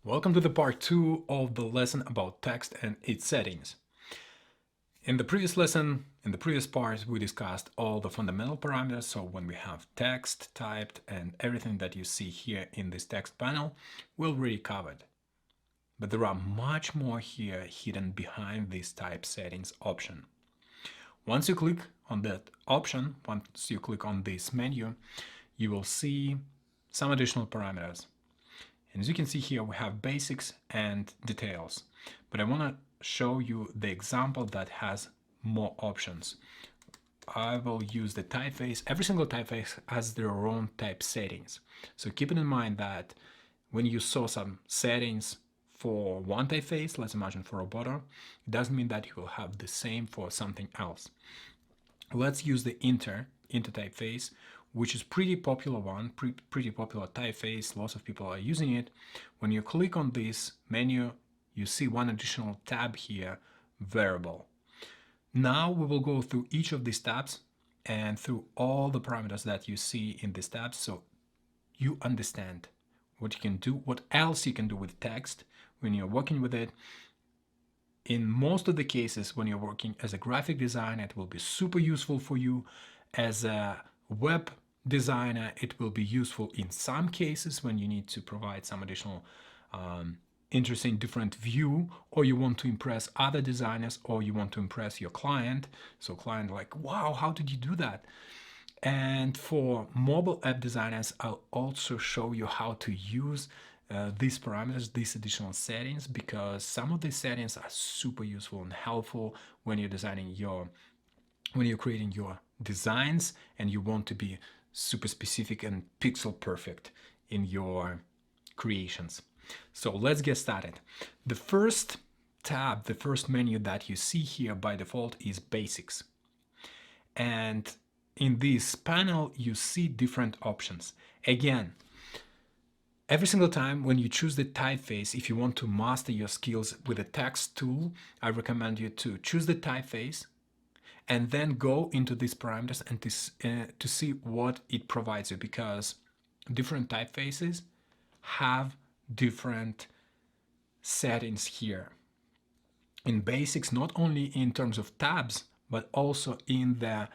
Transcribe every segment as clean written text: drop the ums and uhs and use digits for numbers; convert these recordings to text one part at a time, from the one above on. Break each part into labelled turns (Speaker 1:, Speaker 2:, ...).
Speaker 1: Welcome to the part 2 of the lesson about text and its settings. In the previous lesson, in the previous part, we discussed all the fundamental parameters. So when we have text typed and everything that you see here in this text panel, we already covered. But there are much more here hidden behind this type settings option. Once you click on that option, once you click on this menu, you will see some additional parameters. And as you can see here, we have basics and details. But I want to show you the example that has more options. I will use the typeface. Every single typeface has their own type settings. So keep it in mind that when you saw some settings for one typeface, let's imagine for a border, it doesn't mean that you will have the same for something else. Let's use the inter typeface, which is pretty popular one, pretty popular typeface. Lots of people are using it. When you click on this menu, you see one additional tab here, variable. Now we will go through each of these tabs and through all the parameters that you see in these tabs, so you understand what you can do, what else you can do with text when you're working with it. In most of the cases, when you're working as a graphic designer, it will be super useful for you. As a web designer, it will be useful in some cases when you need to provide some additional interesting different view, or you want to impress other designers, or you want to impress your client. So client like, wow, how did you do that? And for mobile app designers, I'll also show you how to use these parameters, these additional settings, because some of these settings are super useful and helpful when you're designing when you're creating your designs and you want to be super specific and pixel perfect in your creations. So let's get started. The first tab, the first menu that you see here by default is basics. And in this panel, you see different options. Again, every single time when you choose the typeface, if you want to master your skills with the text tool, I recommend you to choose the typeface and then go into these parameters and to see what it provides you, because different typefaces have different settings here. In basics, not only in terms of tabs, but also in the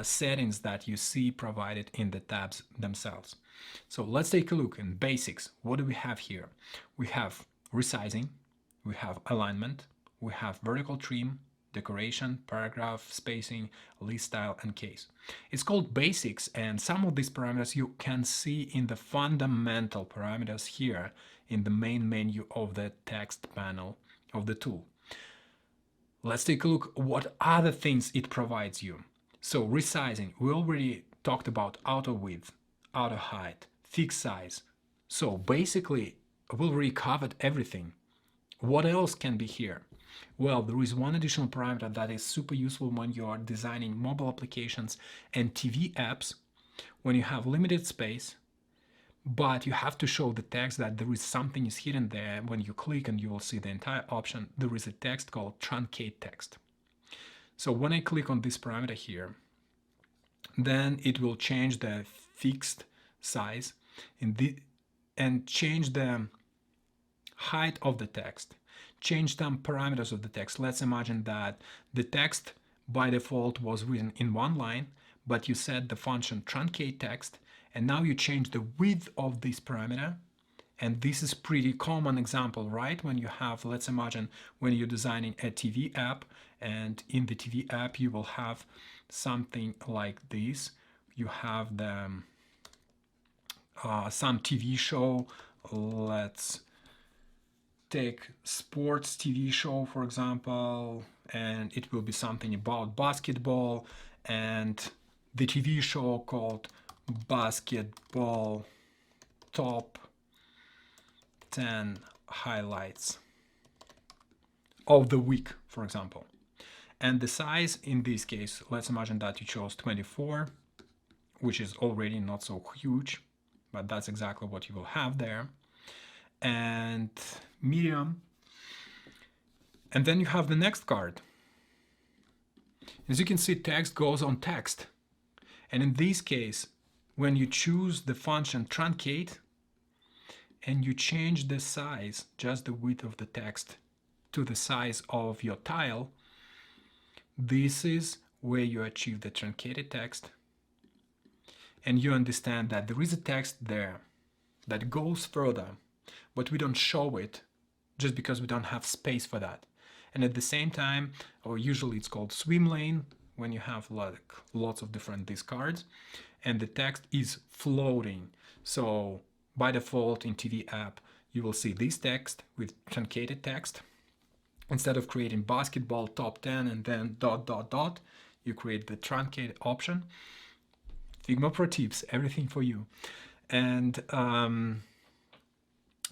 Speaker 1: settings that you see provided in the tabs themselves. So let's take a look in basics. What do we have here? We have resizing, we have alignment, we have vertical trim, decoration, paragraph, spacing, list style, and case. It's called basics, and some of these parameters you can see in the fundamental parameters here in the main menu of the text panel of the tool. Let's take a look what other things it provides you. So resizing, we already talked about auto width, auto height, fixed size. So basically, we already covered everything. What else can be here? Well, there is one additional parameter that is super useful when you are designing mobile applications and TV apps, when you have limited space, but you have to show the text that there is something is hidden there. When you click and you will see the entire option, there is a text called truncate text. So when I click on this parameter here, then it will change the fixed size and change the height of the text, change some parameters of the text. Let's imagine that the text by default was written in one line, but you set the function truncate text, and now you change the width of this parameter. And this is pretty common example, right? When you have, let's imagine when you're designing a TV app, and in the TV app you will have something like this. You have the some TV show. Let's take sports TV show, for example, and it will be something about basketball, and the TV show called Basketball Top 10 Highlights of the week, for example. And the size in this case, let's imagine that you chose 24, which is already not so huge, but that's exactly what you will have there. And medium. And then you have the next card. As you can see, text goes on text. And in this case, when you choose the function truncate, and you change the size, just the width of the text, to the size of your tile, this is where you achieve the truncated text, and you understand that there is a text there that goes further, but we don't show it just because we don't have space for that. And at the same time, or usually it's called swim lane, when you have like lots of different discards, and the text is floating. So by default in TV app, you will see this text with truncated text. Instead of creating basketball top 10 and then ... you create the truncated option. Figma Pro tips, everything for you. And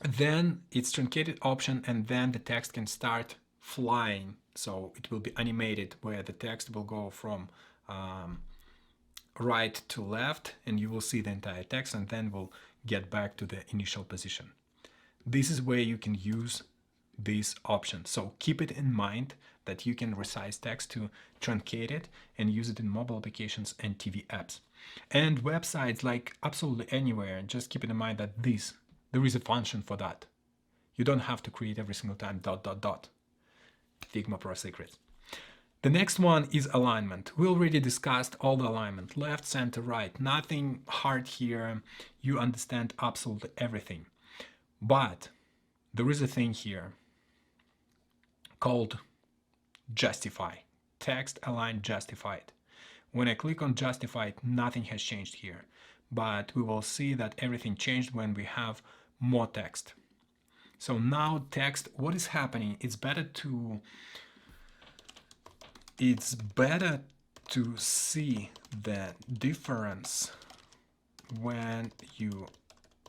Speaker 1: then it's truncated option, and then the text can start flying. So it will be animated, where the text will go from right to left, and you will see the entire text, and then we'll get back to the initial position. This is where you can use this option. So keep it in mind that you can resize text to truncate it and use it in mobile applications and TV apps. And websites, like absolutely anywhere, just keep it in mind that there is a function for that. You don't have to create every single time ... Figma Pro secrets. The next one is alignment. We already discussed all the alignment, left, center, right. Nothing hard here. You understand absolutely everything. But there is a thing here called justify. Text align justified. When I click on justified, nothing has changed here. But we will see that everything changed when we have more text. So now text, what is happening? It's better to see the difference when you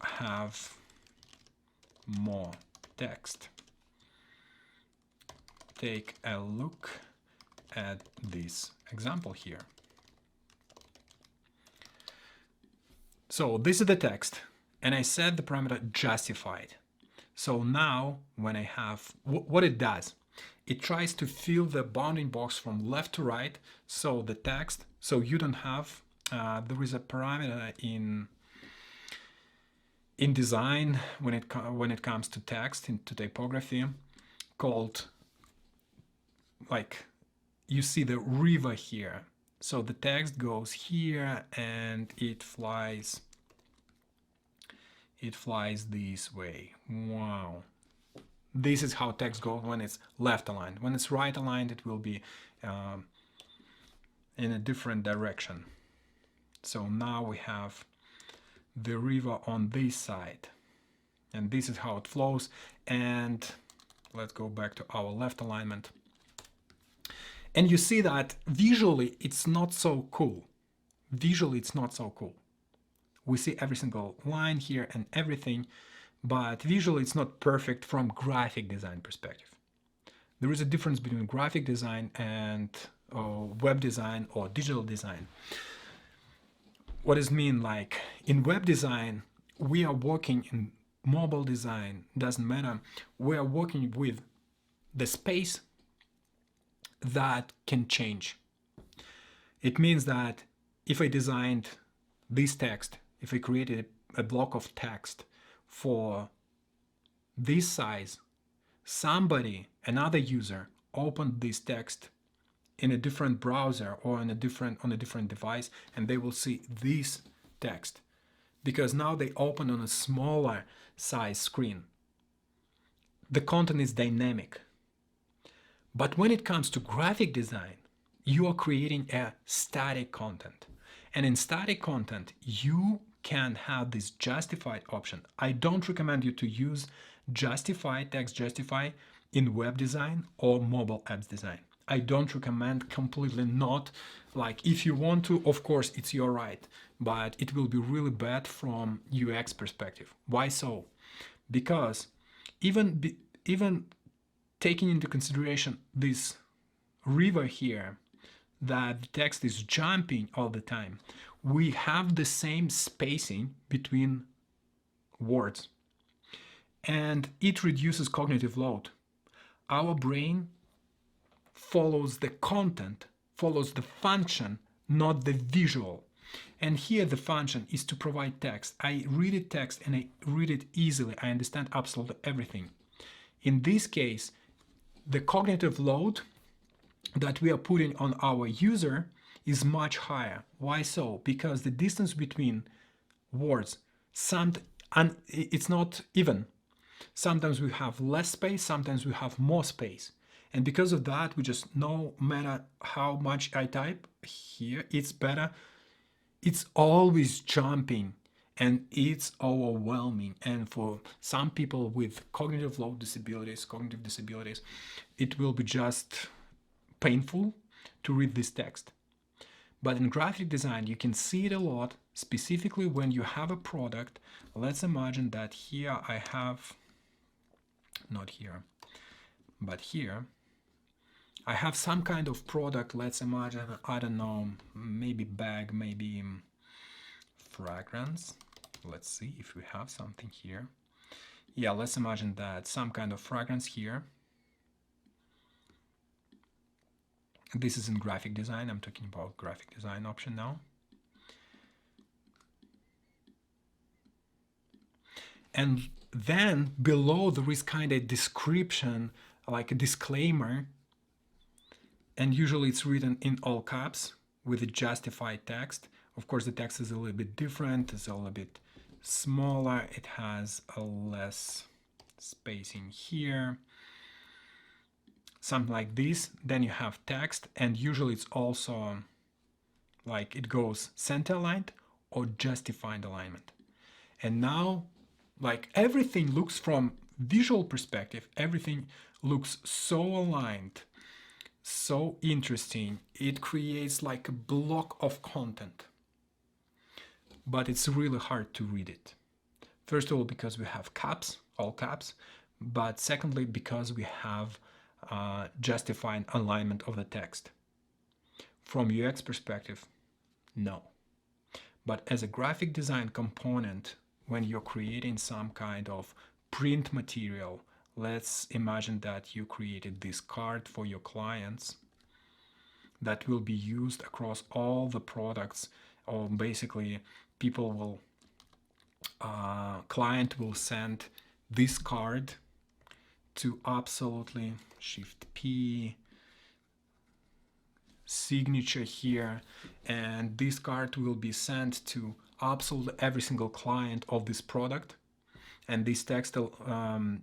Speaker 1: have more text. Take a look at this example here. So this is the text, and I set the parameter justified. So now when I have, what it does, it tries to fill the bounding box from left to right, so the text, so you don't have, there is a parameter in design when it comes to text, into typography, called, like, you see the river here. So the text goes here and it flies this way. Wow. This is how text goes when it's left aligned. When it's right aligned, it will be in a different direction. So now we have the river on this side, and this is how it flows. And let's go back to our left alignment. And you see that visually it's not so cool. Visually it's not so cool. We see every single line here and everything, but visually it's not perfect from graphic design perspective. There is a difference between graphic design and web design or digital design. What does it mean? Like in web design, we are working, in mobile design, doesn't matter, we are working with the space that can change. It means that if I designed this text, if I created a block of text for this size, somebody, another user, opened this text in a different browser or on a different device, and they will see this text because now they open on a smaller size screen. The content is dynamic. But when it comes to graphic design, you are creating a static content. And in static content, you can have this justified option. I don't recommend you to use justify, text justify in web design or mobile apps design. I don't recommend, completely not. Like if you want to, of course, it's your right, but it will be really bad from UX perspective. Why so? Because even taking into consideration this river here, that the text is jumping all the time, we have the same spacing between words, and it reduces cognitive load. Our brain follows the content, follows the function, not the visual. And here the function is to provide text. I read it text and I read it easily. I understand absolutely everything. In this case, the cognitive load that we are putting on our user is much higher. Why so? Because the distance between words, it's not even. Sometimes we have less space, sometimes we have more space. And because of that, we just, no matter how much I type here, it's better. It's always jumping and it's overwhelming. And for some people with cognitive disabilities, it will be just painful to read this text. But in graphic design, you can see it a lot, specifically when you have a product. Let's imagine that here I have, not here, but here, I have some kind of product. Let's imagine, I don't know, maybe bag, maybe fragrance. Let's see if we have something here. Yeah, let's imagine that some kind of fragrance here. This is in graphic design. I'm talking about graphic design option now. And then below there is kind of description, like a disclaimer. And usually it's written in all caps with a justified text. Of course, the text is a little bit different. It's a little bit smaller. It has a less spacing here. Something like this. Then you have text, and usually it's also like it goes center aligned or justified alignment. And now, like, everything looks, from visual perspective, everything looks so aligned, so interesting. It creates like a block of content, but it's really hard to read it. First of all, because we have caps, all caps, but secondly, because we have justified alignment of the text. From UX perspective, no. But as a graphic design component, when you're creating some kind of print material, let's imagine that you created this card for your clients that will be used across all the products, or basically people will, client will send this card to absolutely Shift P, signature here, and this card will be sent to absolutely every single client of this product. And this text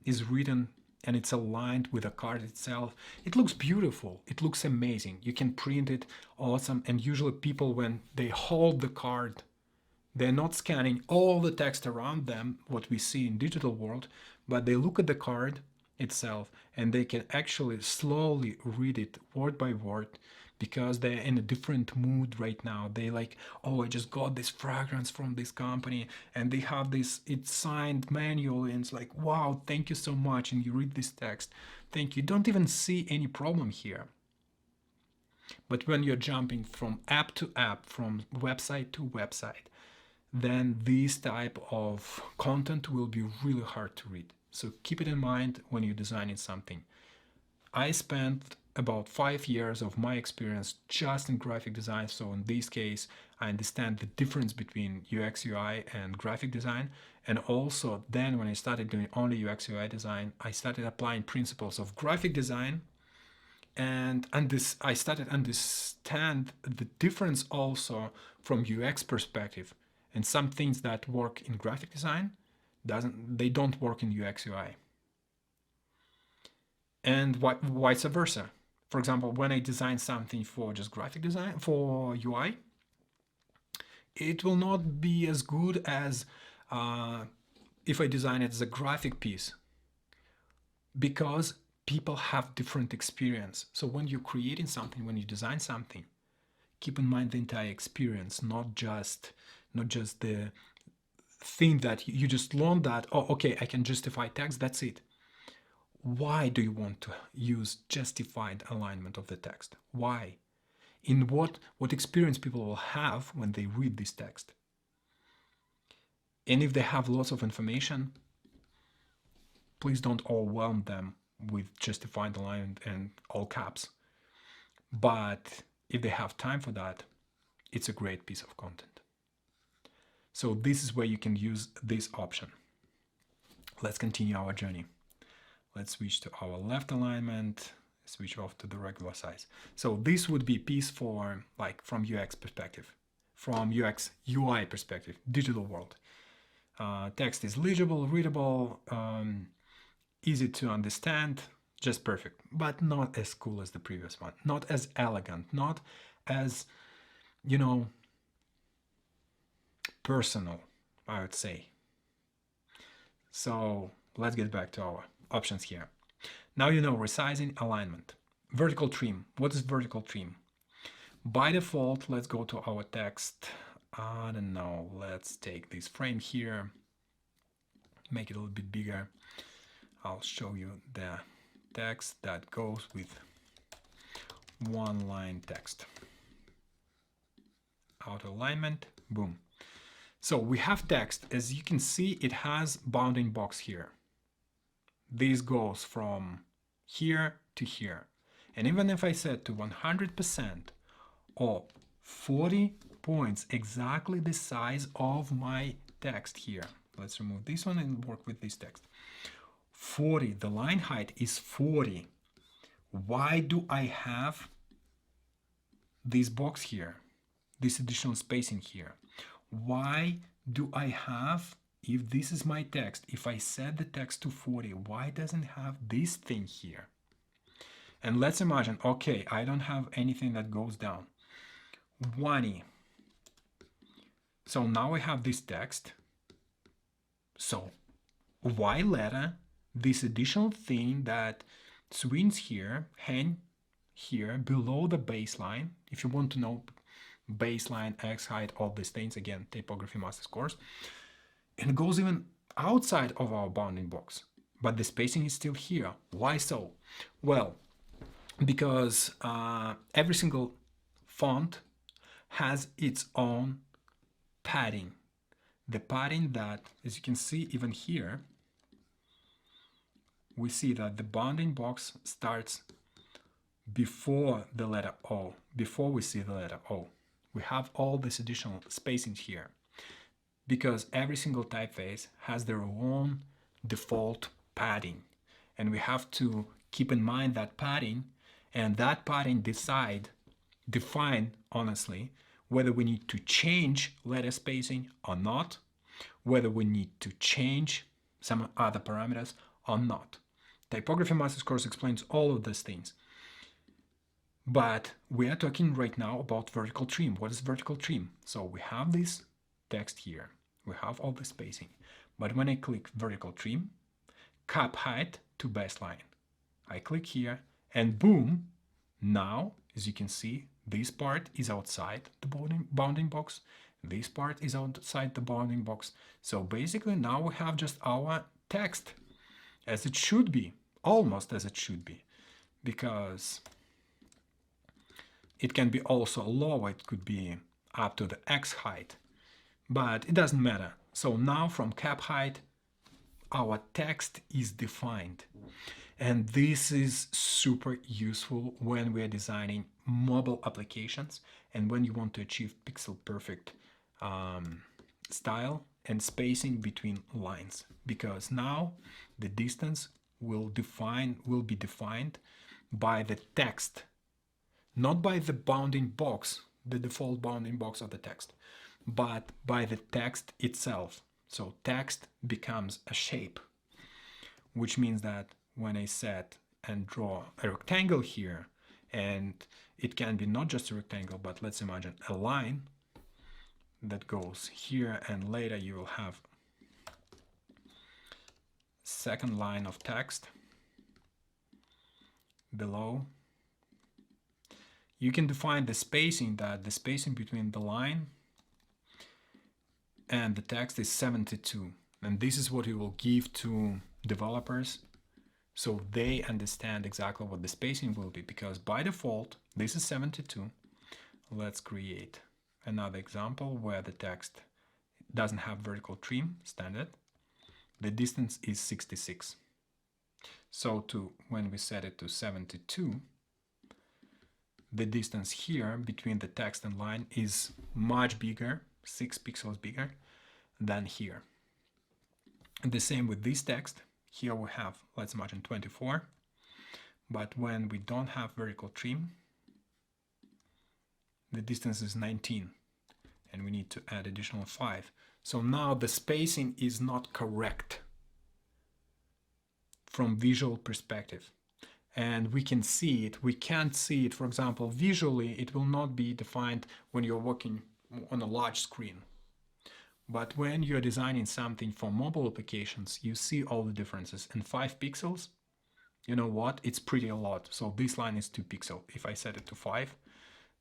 Speaker 1: is written and it's aligned with the card itself. It looks beautiful. It looks amazing. You can print it, awesome. And usually people, when they hold the card, they're not scanning all the text around them, what we see in digital world, but they look at the card itself and they can actually slowly read it word by word, because they're in a different mood right now. They like, oh, I just got this fragrance from this company and they have this, it's signed manual, and it's like, wow, thank you so much. And you read this text, thank you. Don't even see any problem here. But when you're jumping from app to app, from website to website, then this type of content will be really hard to read. So keep it in mind when you're designing something. I spent about 5 years of my experience just in graphic design. So in this case, I understand the difference between UX UI and graphic design. And also then when I started doing only UX UI design, I started applying principles of graphic design. And I started understand the difference also from UX perspective. And some things that work in graphic design, they don't work in UX UI. And vice versa. For example, when I design something for just graphic design, for UI, it will not be as good as if I design it as a graphic piece, because people have different experience. So when you're creating something, when you design something, keep in mind the entire experience, not just the thing that you just learned that, oh, okay, I can justify text, that's it. Why do you want to use justified alignment of the text? Why? In what experience people will have when they read this text? And if they have lots of information, please don't overwhelm them with justified alignment and all caps. But if they have time for that, it's a great piece of content. So this is where you can use this option. Let's continue our journey. Let's switch to our left alignment, switch off to the regular size. So this would be a piece for, like, from UX perspective, from UX UI perspective, digital world. Text is legible, readable, easy to understand, just perfect, but not as cool as the previous one, not as elegant, not as, you know, personal, I would say. So let's get back to our options here. Now you know resizing, alignment. Vertical trim. What is vertical trim? By default, let's go to our text. I don't know, let's take this frame here, make it a little bit bigger. I'll show you the text that goes with one line text. Auto alignment, boom. So we have text. As you can see, it has bounding box here. This goes from here to here. And even if I set to 100% or 40 points, exactly the size of my text here. Let's remove this one and work with this text. 40, the line height is 40. Why do I have this box here, this additional spacing here? Why do I have, if this is my text, if I set the text to 40, why doesn't it have this thing here? And let's imagine, okay, I don't have anything that goes down. 20. So now I have this text. So why letter this additional thing that swings here, hang here below the baseline? If you want to know baseline, X height, all these things, again, typography masters course, and it goes even outside of our bounding box, but the spacing is still here. Why so? Well, because every single font has its own padding. The padding that, as you can see even here, we see that the bounding box starts before the letter O, before we see the letter O. We have all this additional spacing here because every single typeface has their own default padding, and we have to keep in mind that padding, and that padding define honestly whether we need to change letter spacing or not, whether we need to change some other parameters or not. Typography Masters course explains all of these things. But we are talking right now about vertical trim. What is vertical trim? So we have this text here. We have all the spacing. But when I click vertical trim, cap height to baseline, I click here and boom, now, as you can see, this part is outside the bounding box. This part is outside the bounding box. So basically now we have just our text as it should be, almost as it should be, because it can be also lower, it could be up to the X height, but it doesn't matter. So now from cap height, our text is defined. And this is super useful when we are designing mobile applications and when you want to achieve pixel perfect style and spacing between lines, because now the distance will be defined by the text, not by the bounding box, the default bounding box of the text, but by the text itself. So text becomes a shape, which means that when I set and draw a rectangle here, and it can be not just a rectangle, but let's imagine a line that goes here, and later you will have second line of text below. You can define the spacing, that the spacing between the line and the text is 72. And this is what you will give to developers so they understand exactly what the spacing will be, because by default, this is 72. Let's create another example where the text doesn't have vertical trim, standard. The distance is 66. So when we set it to 72, the distance here between the text and line is much bigger, 6 pixels bigger than here. And the same with this text. Here we have, let's imagine 24, but when we don't have vertical trim, the distance is 19, and we need to add additional 5. So now the spacing is not correct from visual perspective. And we can see it. We can't see it, for example, visually, it will not be defined when you're working on a large screen. But when you're designing something for mobile applications, you see all the differences. And 5 pixels, you know what? It's pretty a lot. So this line is 2 pixels. If I set it to 5,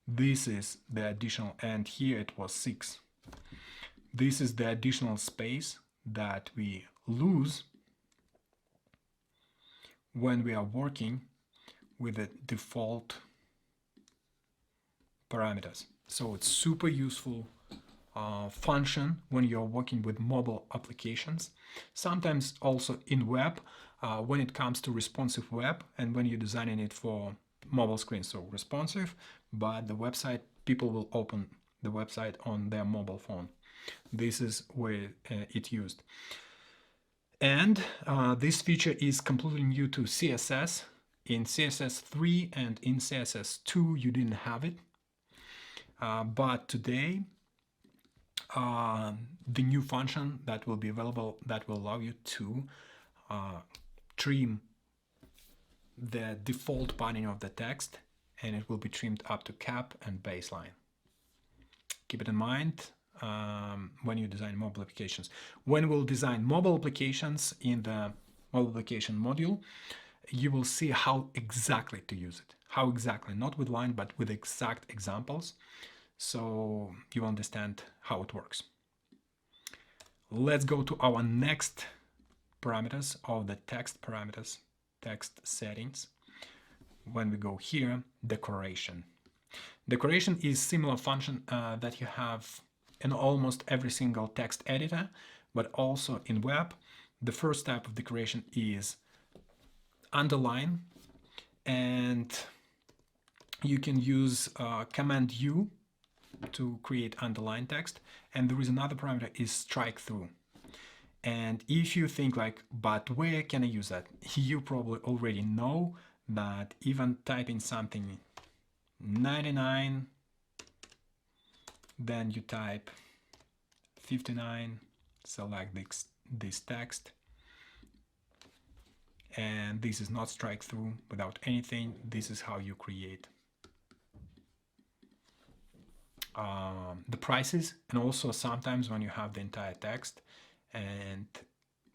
Speaker 1: this is the additional, and here it was 6. This is the additional space that we lose when we are working with the default parameters. So it's super useful function when you're working with mobile applications. Sometimes also in web, when it comes to responsive web and when you're designing it for mobile screens. So responsive, but the website, people will open the website on their mobile phone. This is where it's used. And this feature is completely new to CSS. In CSS 3 and in CSS 2, you didn't have it. But today, the new function that will be available that will allow you to trim the default padding of the text, and it will be trimmed up to cap and baseline. Keep it in mind when you design mobile applications. When we'll design mobile applications in the mobile application module, you will see how exactly to use it. How exactly, not with line, but with exact examples. So you understand how it works. Let's go to our next parameters of the text parameters, text settings. When we go here, decoration. Decoration is similar function that you have in almost every single text editor, but also in web. The first type of decoration is underline, and you can use Command U to create underline text. And there is another parameter is strike through. And if you think like, but where can I use that? You probably already know that even typing something 99, then you type 59, select this text, and this is not strike through without anything. This is how you create the prices, and also sometimes when you have the entire text and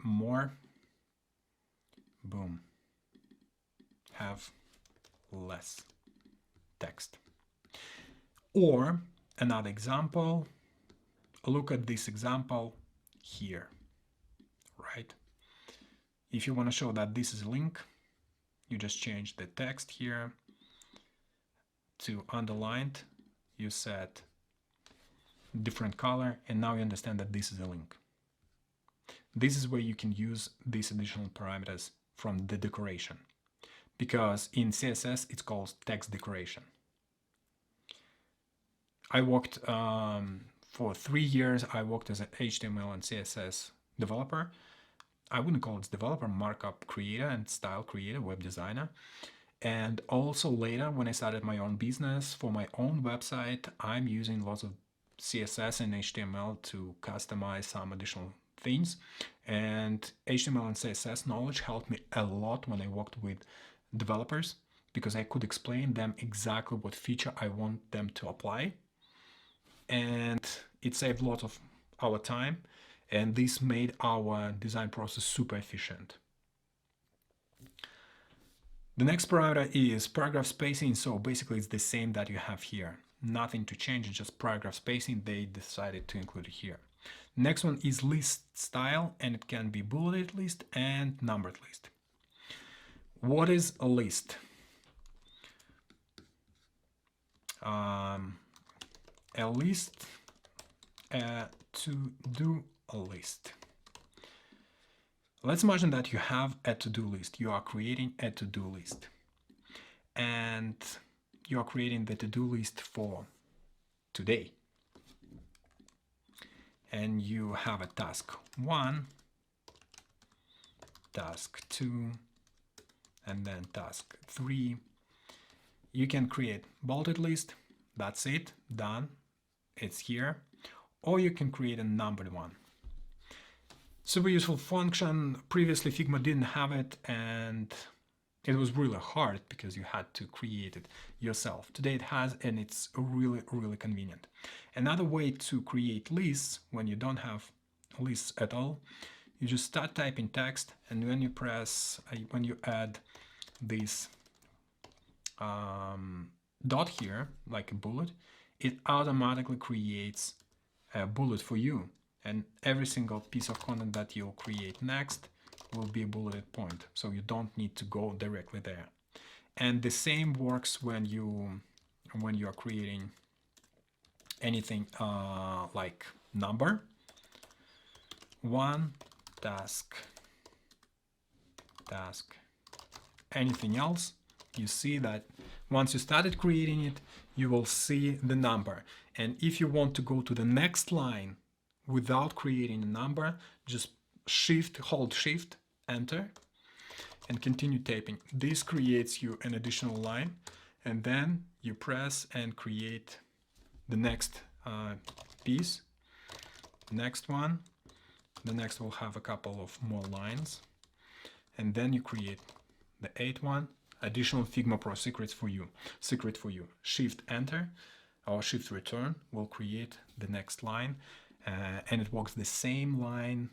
Speaker 1: more, boom, have less text. Or another example, look at this example here, right? If you want to show that this is a link, you just change the text here to underlined, you set different color, and now you understand that this is a link. This is where you can use these additional parameters from the decoration, because in CSS it's called text decoration. I worked for 3 years, I worked as an HTML and CSS developer. I wouldn't call it developer, markup creator and style creator, web designer. And also later, when I started my own business for my own website, I'm using lots of CSS and HTML to customize some additional things. And HTML and CSS knowledge helped me a lot when I worked with developers, because I could explain them exactly what feature I want them to apply. And it saved a lot of our time, and this made our design process super efficient. The next parameter is paragraph spacing. So basically it's the same that you have here. Nothing to change, it's just paragraph spacing. They decided to include it here. Next one is list style, and it can be bulleted list and numbered list. What is a list? A list, to do a list. Let's imagine that you have a to-do list. You are creating a to-do list. And you are creating the to-do list for today. And you have a task 1, task 2, and then task 3. You can create bulleted list. That's it, done. It's here. Or you can create a numbered one. Super useful function. Previously Figma didn't have it, and it was really hard because you had to create it yourself. Today it has, and it's really, really convenient. Another way to create lists when you don't have lists at all, you just start typing text, and when you press, when you add this dot here, like a bullet, it automatically creates a bullet for you. And every single piece of content that you'll create next will be a bulleted point, so you don't need to go directly there. And the same works when you are creating anything like number 1, task, anything else. You see that once you started creating it, you will see the number. And if you want to go to the next line without creating a number, just hold shift, enter, and continue typing. This creates you an additional line, and then you press and create the next piece. Next one, the next will have a couple of more lines, and then you create the 8th one. Additional Figma Pro secret for you. Shift enter or shift return will create the next line, and it works the same line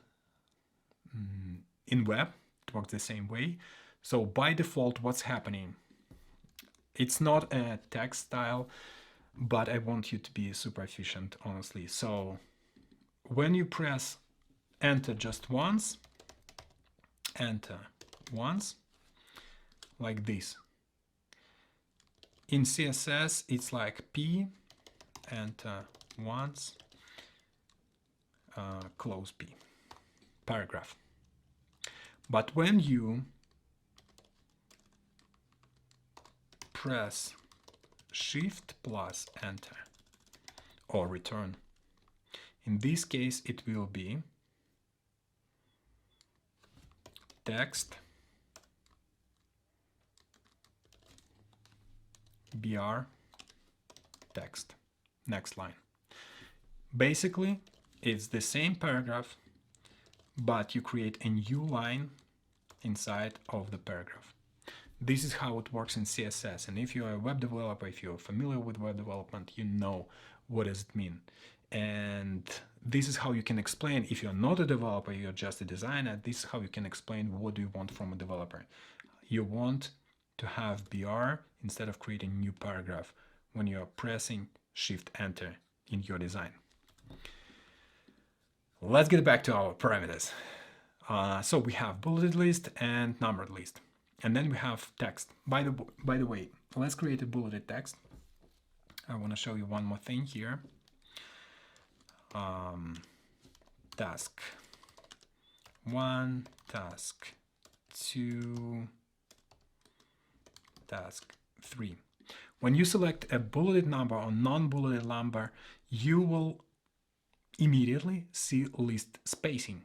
Speaker 1: in web. It works the same way. So by default, what's happening? It's not a text style, but I want you to be super efficient, honestly. So when you press enter just once, like this. In CSS, it's like P, enter once, close P, paragraph. But when you press shift plus enter or return, in this case it will be text br text, next line. Basically, it's the same paragraph, but you create a new line inside of the paragraph. This is how it works in CSS, and if you're a web developer, if you're familiar with web development, you know what does it mean. And this is how you can explain, if you're not a developer, you're just a designer, this is how you can explain what do you want from a developer. You want to have BR instead of creating a new paragraph when you're pressing shift enter in your design. Let's get back to our parameters. So we have bulleted list and numbered list, and then we have text. By the way, let's create a bulleted text. I want to show you one more thing here. Task 1, task 2, task 3. When you select a bulleted number or non-bulleted number, you will immediately see list spacing.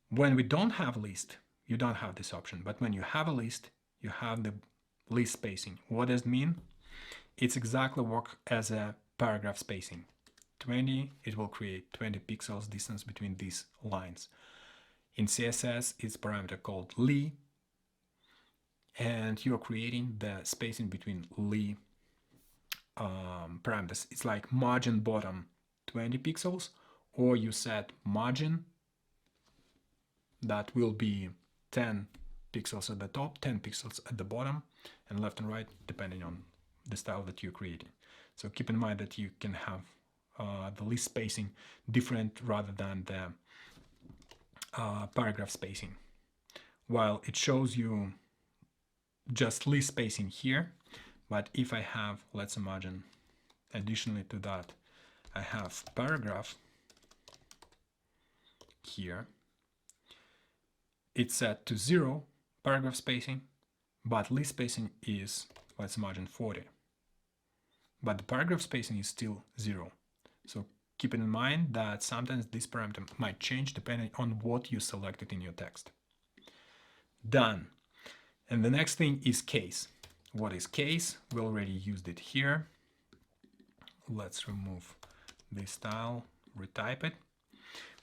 Speaker 1: When we don't have a list, you don't have this option, but when you have a list, you have the list spacing. What does it mean? It's exactly work as a paragraph spacing. 20, it will create 20 pixels distance between these lines. In CSS, it's parameter called li, and you're creating the spacing between li parameters. It's like margin bottom 20 pixels, or you set margin that will be 10 pixels at the top, 10 pixels at the bottom, and left and right, depending on the style that you're creating. So keep in mind that you can have the list spacing different rather than the paragraph spacing. While it shows you just list spacing here, but if I have, let's imagine, additionally to that, I have paragraph here, it's set to 0 paragraph spacing, but list spacing is let's margin 40. But the paragraph spacing is still 0. So keep in mind that sometimes this parameter might change depending on what you selected in your text. Done. And the next thing is case. What is case? We already used it here. Let's remove this style, retype it.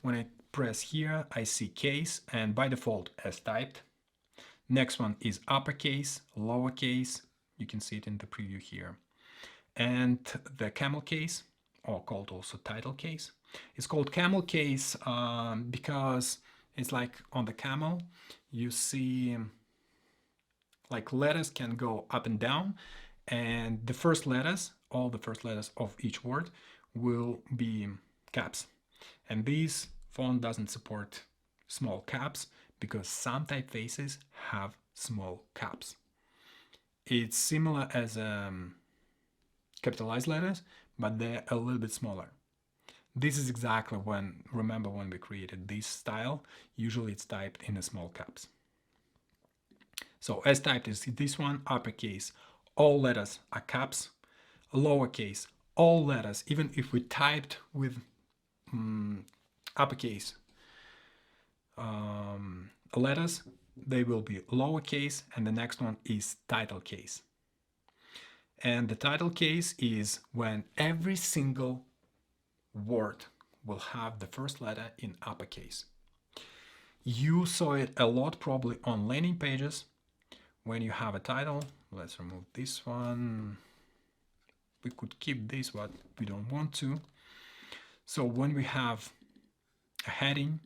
Speaker 1: When I press here, I see case, and by default as typed. Next one is uppercase, lowercase. You can see it in the preview here. And the camel case, or called also title case. It's called camel case because it's like on the camel, you see like letters can go up and down, and the first letters, all the first letters of each word will be caps. And this font doesn't support small caps because some typefaces have small caps. It's similar as capitalized letters, but they're a little bit smaller. This is exactly when, remember when we created this style, usually it's typed in a small caps. So as typed is this one, uppercase, all letters are caps, lowercase, all letters, even if we typed with uppercase letters, they will be lowercase, and the next one is title case. And the title case is when every single word will have the first letter in uppercase. You saw it a lot probably on landing pages when you have a title. Let's remove this one. We could keep this, but we don't want to. So when we have a heading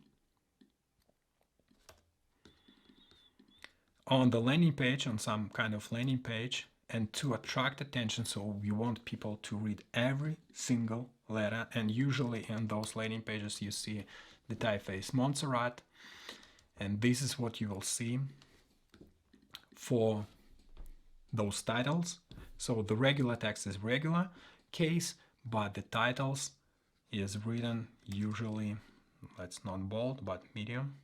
Speaker 1: on the landing page, on some kind of landing page, and to attract attention, so we want people to read every single letter, and usually in those landing pages you see the typeface Montserrat, and this is what you will see for those titles. So the regular text is regular case, but the titles is written usually, let's not bold, but medium,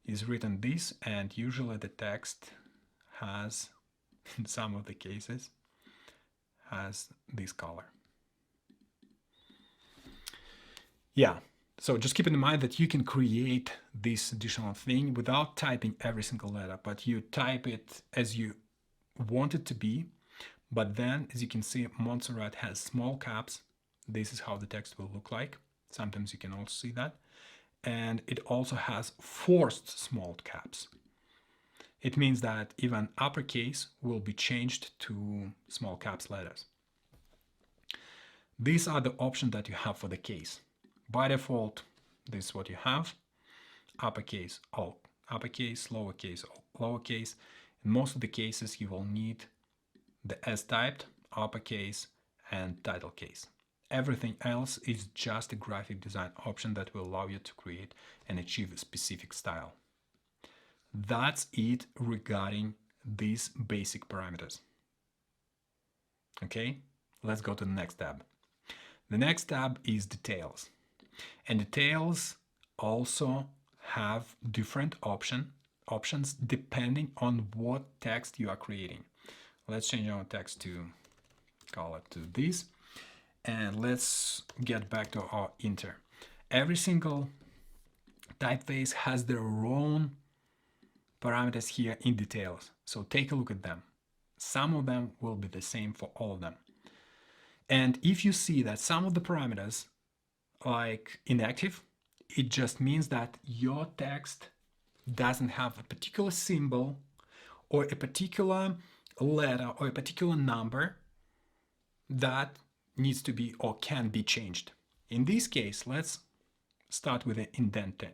Speaker 1: is written this, and usually the text has, in some of the cases, has this color. Yeah, so just keep in mind that you can create this additional thing without typing every single letter, but you type it as you want it to be. But then, as you can see, Montserrat has small caps. This is how the text will look like. Sometimes you can also see that. And it also has forced small caps. It means that even uppercase will be changed to small caps letters. These are the options that you have for the case. By default, this is what you have. Uppercase, all uppercase, lowercase, all lowercase. In most of the cases, you will need the as typed, uppercase, and title case. Everything else is just a graphic design option that will allow you to create and achieve a specific style. That's it regarding these basic parameters. Okay, let's go to the next tab. The next tab is details. And details also have different options depending on what text you are creating. Let's change our text to color to this, and let's get back to our inter. Every single typeface has their own parameters here in details, so take a look at them. Some of them will be the same for all of them. And if you see that some of the parameters like inactive, it just means that your text doesn't have a particular symbol or a particular letter or a particular number that needs to be or can be changed. In this case, let's start with the indentation.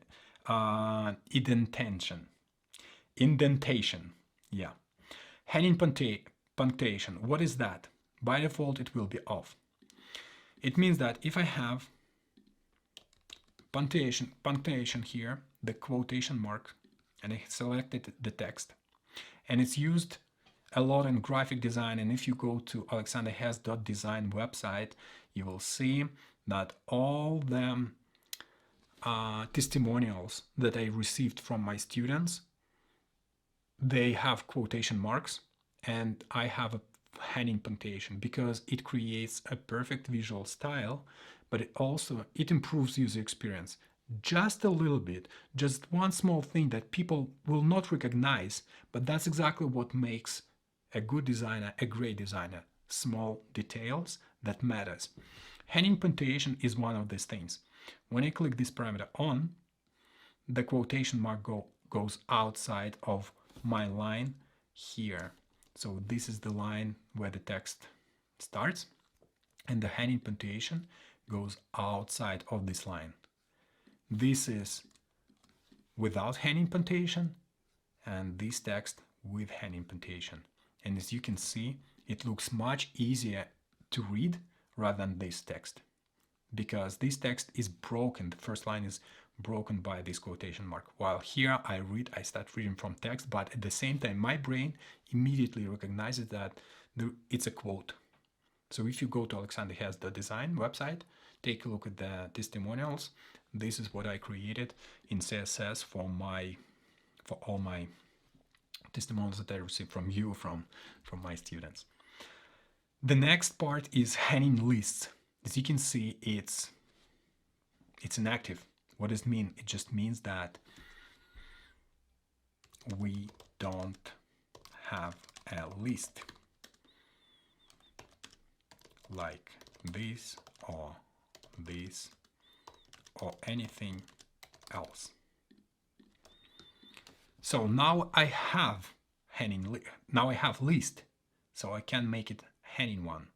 Speaker 1: Yeah. Heading punctuation. What is that? By default, it will be off. It means that if I have punctuation here, the quotation mark, and I selected the text, and it's used a lot in graphic design, and if you go to alexanderhess.design website, you will see that all the testimonials that I received from my students, they have quotation marks, and I have a heading punctuation because it creates a perfect visual style, but it improves user experience just a little bit, just one small thing that people will not recognize, but that's exactly what makes a good designer a great designer. Small details that matters. Heading punctuation is one of these things. When I click this parameter on, the quotation mark goes outside of my line here. So this is the line where the text starts, and the heading punctuation goes outside of this line. This is without heading punctuation, and this text with heading punctuation. And as you can see, it looks much easier to read rather than this text, because this text is broken. The first line is broken by this quotation mark. While here I start reading from text, but at the same time, my brain immediately recognizes that it's a quote. So if you go to alexanderhess.design website, take a look at the testimonials. This is what I created in CSS for all my testimonials that I received from you, from my students. The next part is heading lists. As you can see, it's inactive. What does it mean? It just means that we don't have a list like this or anything else. So now I have list, so I can make it heading one.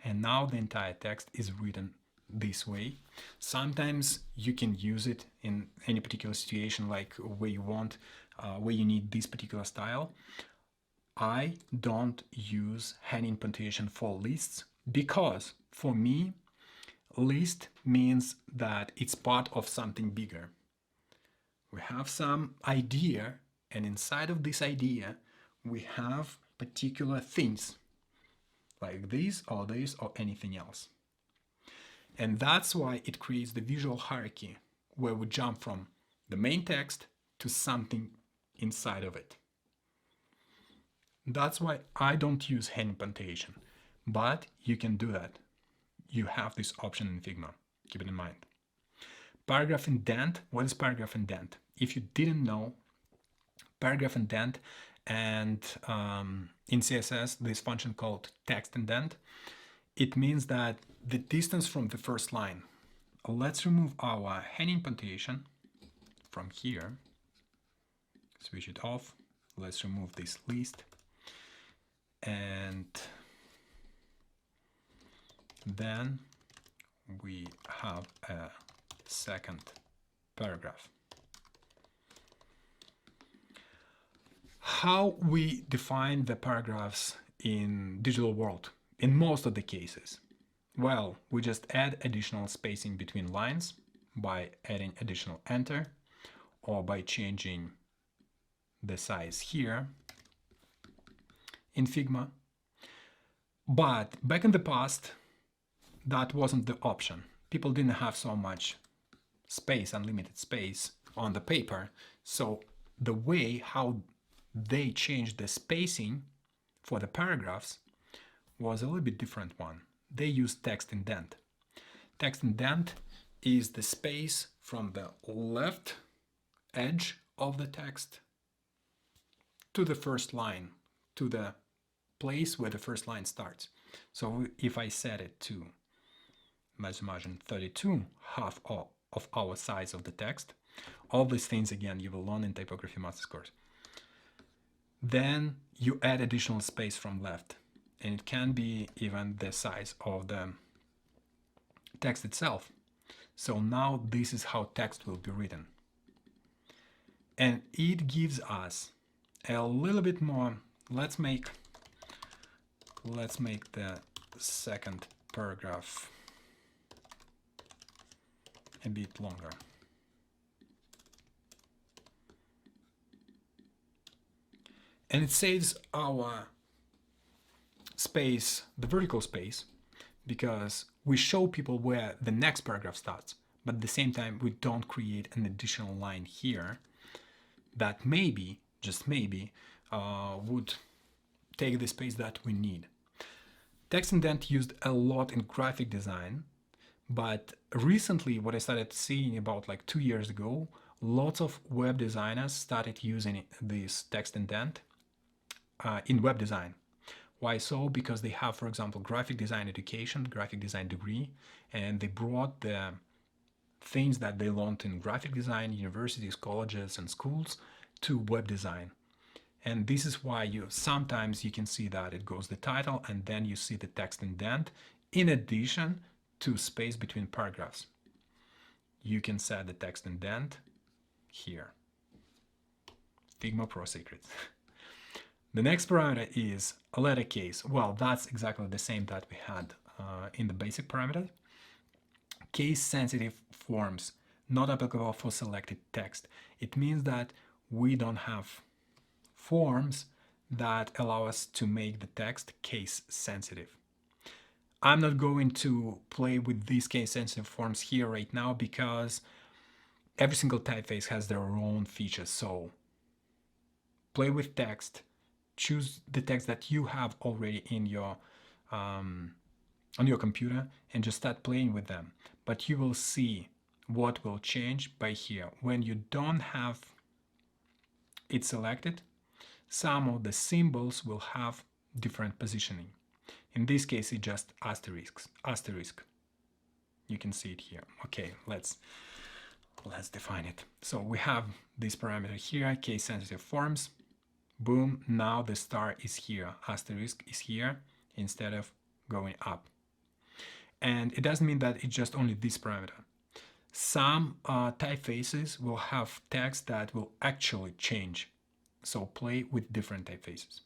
Speaker 1: And now the entire text is written this way. Sometimes you can use it in any particular situation, like where you need this particular style. I don't use heading punctuation for lists because for me, list means that it's part of something bigger. We have some idea, and inside of this idea, we have particular things like this or anything else. And that's why it creates the visual hierarchy where we jump from the main text to something inside of it. That's why I don't use heading punctuation, but you can do that. You have this option in Figma. Keep it in mind. Paragraph indent. What is paragraph indent? If you didn't know, paragraph indent, and in CSS, this function called text indent, it means that the distance from the first line. Let's remove our heading punctuation from here. Switch it off. Let's remove this list. And then we have a second paragraph. How we define the paragraphs in digital world in most of the cases? Well, we just add additional spacing between lines by adding additional enter or by changing the size here in Figma. But back in the past, that wasn't the option. People didn't have so much space, unlimited space on the paper. So the way how they changed the spacing for the paragraphs was a little bit different one. They used text indent. Text indent is the space from the left edge of the text to the first line, to the place where the first line starts. So if I set it to, let's imagine 32, half of our size of the text, all these things again you will learn in typography master's course. Then you add additional space from left, and it can be even the size of the text itself. So now this is how text will be written. And it gives us a little bit more. Let's make the second paragraph a bit longer. And it saves our space, the vertical space, because we show people where the next paragraph starts, but at the same time we don't create an additional line here that maybe, just maybe, would take the space that we need. Text indent used a lot in graphic design, but recently what I started seeing about like 2 years ago, lots of web designers started using this text indent in web design. Why so? Because they have, for example, graphic design education, graphic design degree, and they brought the things that they learned in graphic design, universities, colleges, and schools to web design. And this is why sometimes you can see that it goes the title and then you see the text indent in addition to space between paragraphs. You can set the text indent here. Figma Pro Secrets. The next parameter is a letter case. Well, that's exactly the same that we had in the basic parameter. Case-sensitive forms, not applicable for selected text. It means that we don't have forms that allow us to make the text case-sensitive. I'm not going to play with these case-sensitive forms here right now because every single typeface has their own features. So play with text, choose the text that you have already in your on your computer and just start playing with them. But you will see what will change by here. When you don't have it selected, some of the symbols will have different positioning. In this case, it's just asterisk. You can see it here. Okay, let's define it. So we have this parameter here, case-sensitive forms. Boom, now the star is here, asterisk is here instead of going up. And it doesn't mean that it's just only this parameter. Some typefaces will have text that will actually change. So play with different typefaces.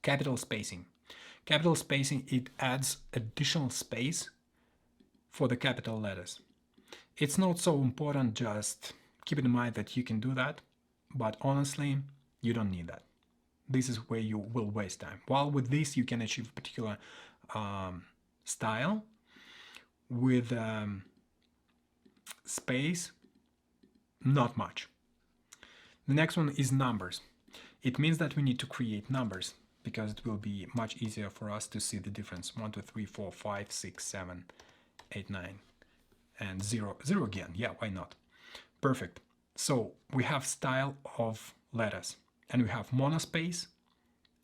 Speaker 1: Capital spacing. Capital spacing, it adds additional space for the capital letters. It's not so important, just keep in mind that you can do that, but honestly, you don't need that. This is where you will waste time. While with this, you can achieve a particular style. With space, not much. The next one is numbers. It means that we need to create numbers because it will be much easier for us to see the difference. 1, 2, 3, 4, 5, 6, 7, 8, 9, and 0. 0 again. Yeah, why not? Perfect. So we have style of letters, and we have monospace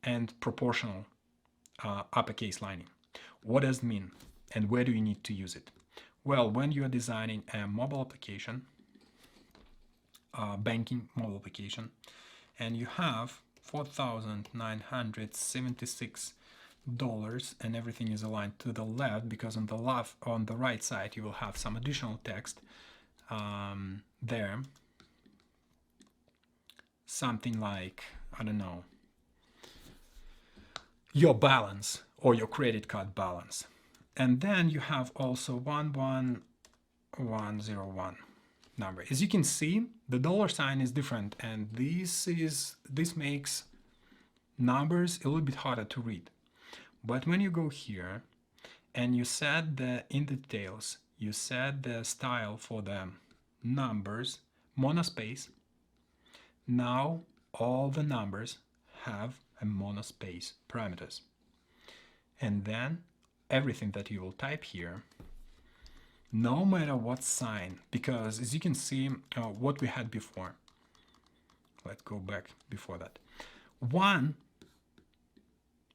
Speaker 1: and proportional uppercase lining. What does it mean, and where do you need to use it? Well, when you are designing a mobile application, banking mobile application, and you have $4,976 and everything is aligned to the left, because on the right side you will have some additional text there, something like, I don't know, your balance or your credit card balance. And then you have also 11101 number. As you can see, the $sign is different, and this makes numbers a little bit harder to read. But when you go here and you set in the details, you set the style for the numbers, monospace, now all the numbers have a monospace parameters. And then everything that you will type here, no matter what sign, because as you can see, what we had before, let's go back before that.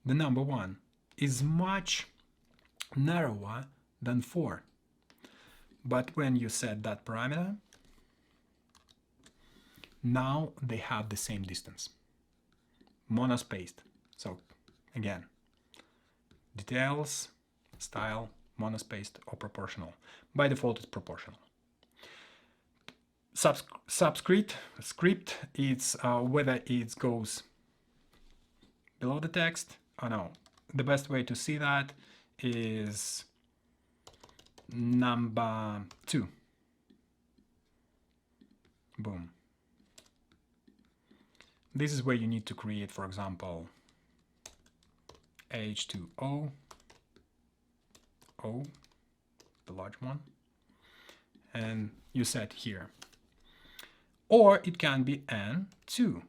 Speaker 1: The number 1 is much narrower than 4. But when you set that parameter, now they have the same distance, monospaced. So again, details, style, monospaced or proportional. By default, it's proportional. Script, it's whether it goes below the text or no. The best way to see that is number 2. Boom. This is where you need to create, for example, H2O, O, the large one, and you set here. Or it can be N2.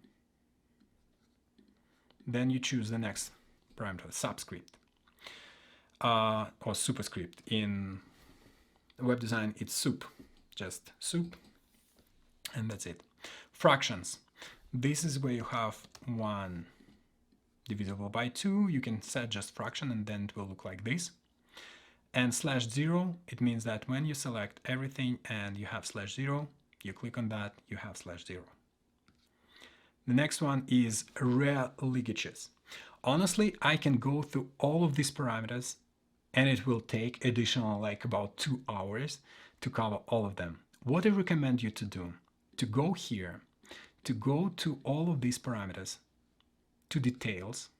Speaker 1: then you choose the next parameter, subscript or superscript. In web design, it's soup, just soup, and that's it. Fractions. This is where you have 1 divisible by 2. You can set just fraction and then it will look like this. And /0, it means that when you select everything and you have /0, you click on that, you have /0. The next one is rare linkages. Honestly, I can go through all of these parameters and it will take additional like about 2 hours to cover all of them. What I recommend you to do, to go here, to go to all of these parameters, to details,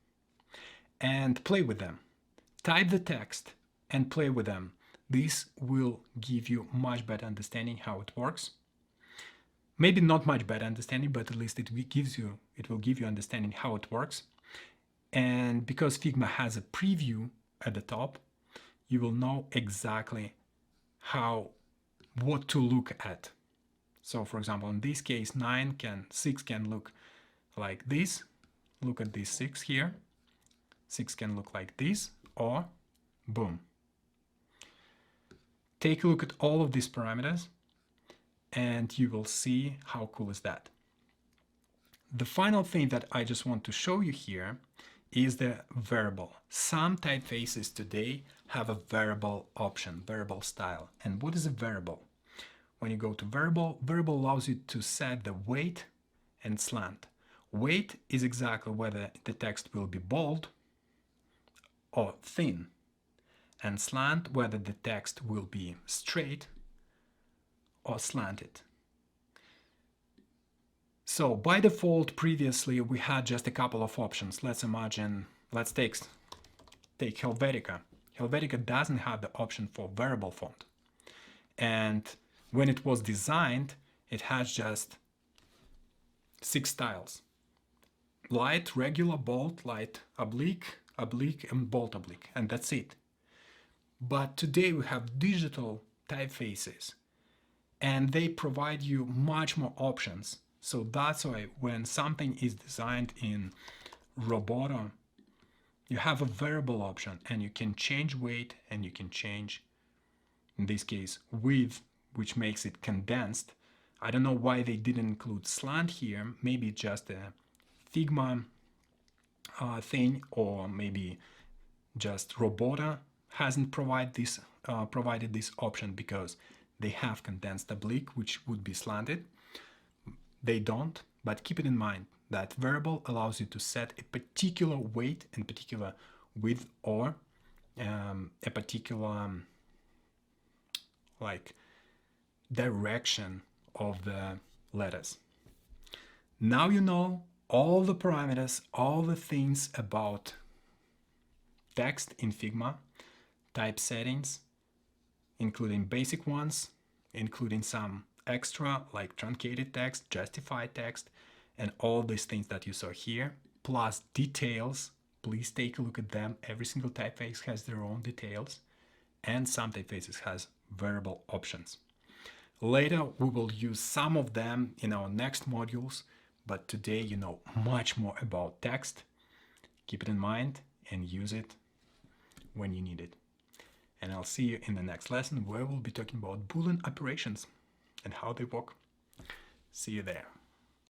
Speaker 1: and play with them. Type the text and play with them. This will give you much better understanding how it works. Maybe not much better understanding, but at least it will give you understanding how it works. And because Figma has a preview at the top, you will know exactly what to look at. So for example, in this case, 6 can look like this. Look at this 6 here. 6 can look like this, or boom. Take a look at all of these parameters and you will see how cool is that. The final thing that I just want to show you here is the variable. Some typefaces today have a variable option, variable style. And what is a variable? When you go to variable allows you to set the weight and slant. Weight is exactly whether the text will be bold or thin, and slant whether the text will be straight or slanted. So by default, previously we had just a couple of options. Let's take Helvetica. Helvetica doesn't have the option for variable font. And when it was designed, it has just 6 styles. Light, regular, bold, light, oblique, oblique, and bold oblique, and that's it. But today we have digital typefaces, and they provide you much more options. So that's why when something is designed in Roboto, you have a variable option, and you can change weight, and you can change, in this case, width, which makes it condensed. I don't know why they didn't include slant here. Maybe just a Figma thing, or maybe just Roboto hasn't provided this option because they have condensed oblique, which would be slanted. They don't, but keep it in mind that variable allows you to set a particular weight and particular width, or a particular like direction of the letters. Now you know all the parameters, all the things about text in Figma, type settings, including basic ones, including some extra like truncated text, justified text, and all these things that you saw here, plus details. Please take a look at them. Every single typeface has their own details, and some typefaces has variable options. Later, we will use some of them in our next modules, but today you know much more about text. Keep it in mind and use it when you need it. And I'll see you in the next lesson, where we'll be talking about Boolean operations and how they work. See you there.